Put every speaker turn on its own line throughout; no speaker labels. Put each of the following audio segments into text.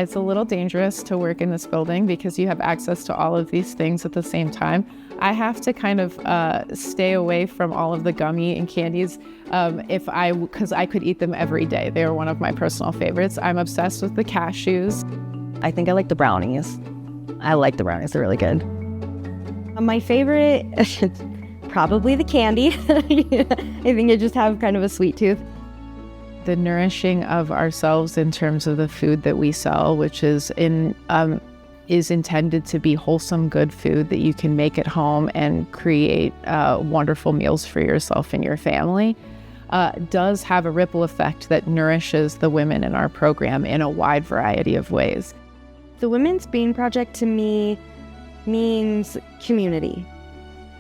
It's a little dangerous to work in this building because you have access to all of these things at the same time. I have to kind of stay away from all of the gummy and candies because I could eat them every day. They are one of my personal favorites. I'm obsessed with the cashews.
I think I like the brownies. I like the brownies. They're really good. My favorite, probably the candy. I think I just have kind of a sweet tooth.
The nourishing of ourselves in terms of the food that we sell, which is intended to be wholesome, good food that you can make at home and create wonderful meals for yourself and your family, does have a ripple effect that nourishes the women in our program in a wide variety of ways.
The Women's Bean Project to me means community.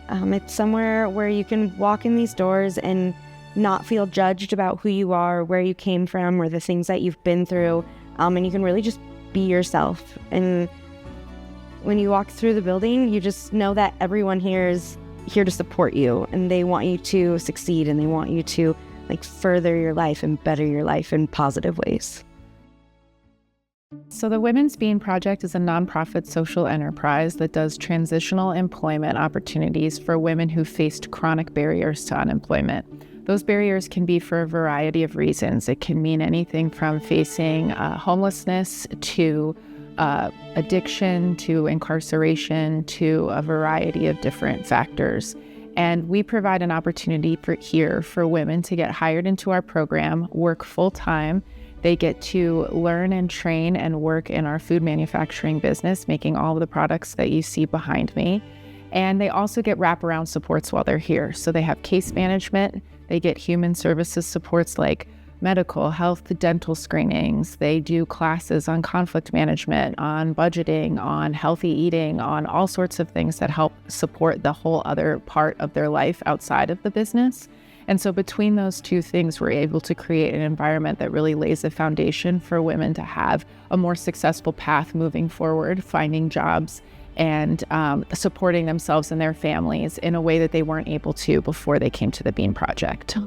It's somewhere where you can walk in these doors and not feel judged about who you are, where you came from, or the things that you've been through, and you can really just be yourself. And when you walk through the building, you just know that everyone here is here to support you, and they want you to succeed, and they want you to further your life and better your life in positive ways.
So the Women's Bean Project is a nonprofit social enterprise that does transitional employment opportunities for women who faced chronic barriers to unemployment. Those barriers can be for a variety of reasons. It can mean anything from facing homelessness to addiction to incarceration to a variety of different factors. And we provide an opportunity for women to get hired into our program, work full-time. They get to learn and train and work in our food manufacturing business, making all of the products that you see behind me. And they also get wraparound supports while they're here. So they have case management, they get human services supports like medical, health, dental screenings. They do classes on conflict management, on budgeting, on healthy eating, on all sorts of things that help support the whole other part of their life outside of the business. And so between those two things, we're able to create an environment that really lays a foundation for women to have a more successful path moving forward, finding jobs and supporting themselves and their families in a way that they weren't able to before they came to the Bean Project.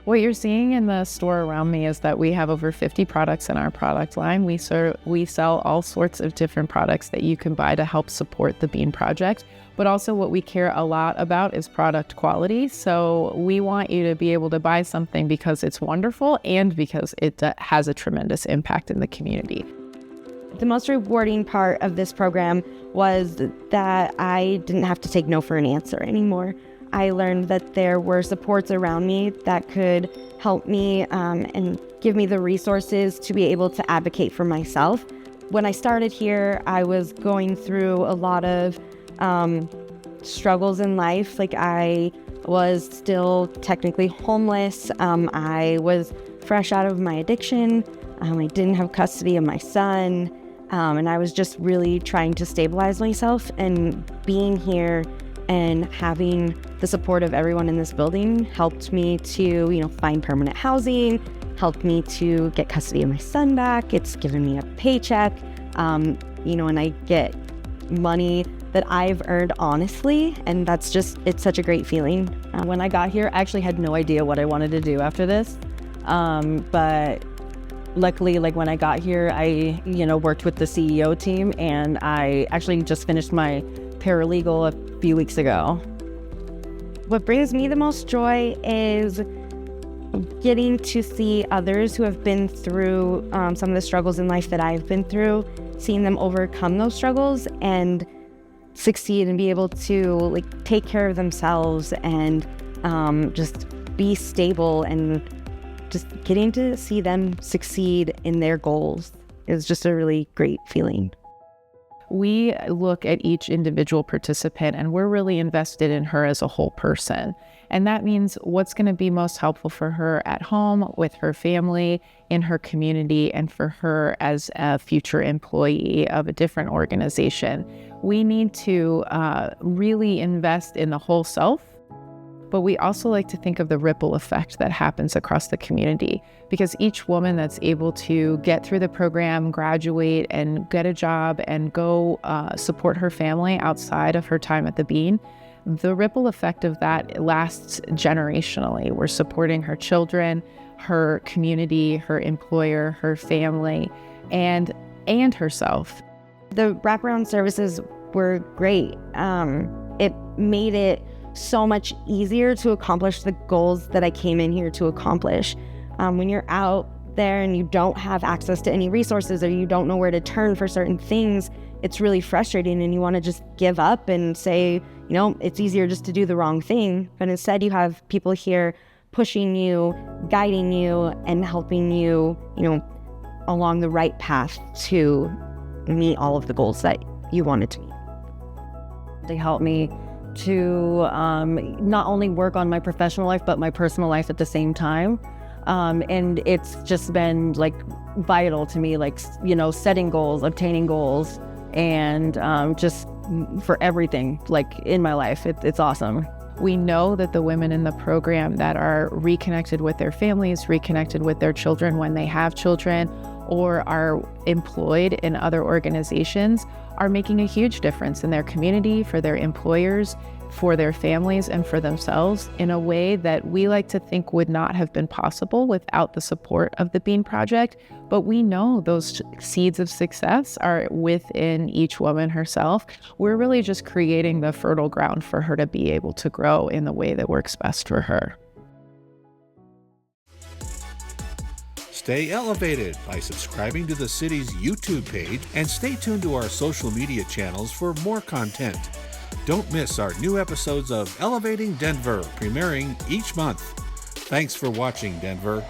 What you're seeing in the store around me is that we have over 50 products in our product line. We sell all sorts of different products that you can buy to help support the Bean Project. But also what we care a lot about is product quality. So we want you to be able to buy something because it's wonderful and because it has a tremendous impact in the community.
The most rewarding part of this program was that I didn't have to take no for an answer anymore. I learned that there were supports around me that could help me and give me the resources to be able to advocate for myself. When I started here, I was going through a lot of struggles in life. I was still technically homeless. I was fresh out of my addiction. I didn't have custody of my son. And I was just really trying to stabilize myself, and being here and having the support of everyone in this building helped me to, find permanent housing, helped me to get custody of my son back. It's given me a paycheck, and I get money that I've earned honestly, and it's such a great feeling.
When I got here, I actually had no idea what I wanted to do after this, but luckily, when I got here, I worked with the CEO team, and I actually just finished my paralegal a few weeks ago.
What brings me the most joy is getting to see others who have been through some of the struggles in life that I've been through, seeing them overcome those struggles and succeed and be able to take care of themselves and just be stable, and just getting to see them succeed in their goals is just a really great feeling.
We look at each individual participant and we're really invested in her as a whole person. And that means what's going to be most helpful for her at home, with her family, in her community, and for her as a future employee of a different organization. We need to really invest in the whole self, but we also like to think of the ripple effect that happens across the community, because each woman that's able to get through the program, graduate, and get a job and go support her family outside of her time at the Bean, the ripple effect of that lasts generationally. We're supporting her children, her community, her employer, her family, and herself.
The wraparound services were great. It made it so much easier to accomplish the goals that I came in here to accomplish. When you're out there and you don't have access to any resources or you don't know where to turn for certain things, it's really frustrating and you want to just give up and say, it's easier just to do the wrong thing. But instead you have people here pushing you, guiding you, and helping you, along the right path to meet all of the goals that you wanted to meet.
They helped me to not only work on my professional life, but my personal life at the same time. And it's just been like vital to me, like, setting goals, obtaining goals, and just for everything like in my life. It's awesome.
We know that the women in the program that are reconnected with their families, reconnected with their children when they have children, or are employed in other organizations are making a huge difference in their community, for their employers, for their families, and for themselves in a way that we like to think would not have been possible without the support of the Bean Project. But we know those seeds of success are within each woman herself. We're really just creating the fertile ground for her to be able to grow in the way that works best for her.
Stay elevated by subscribing to the city's YouTube page and stay tuned to our social media channels for more content. Don't miss our new episodes of Elevating Denver, premiering each month. Thanks for watching, Denver.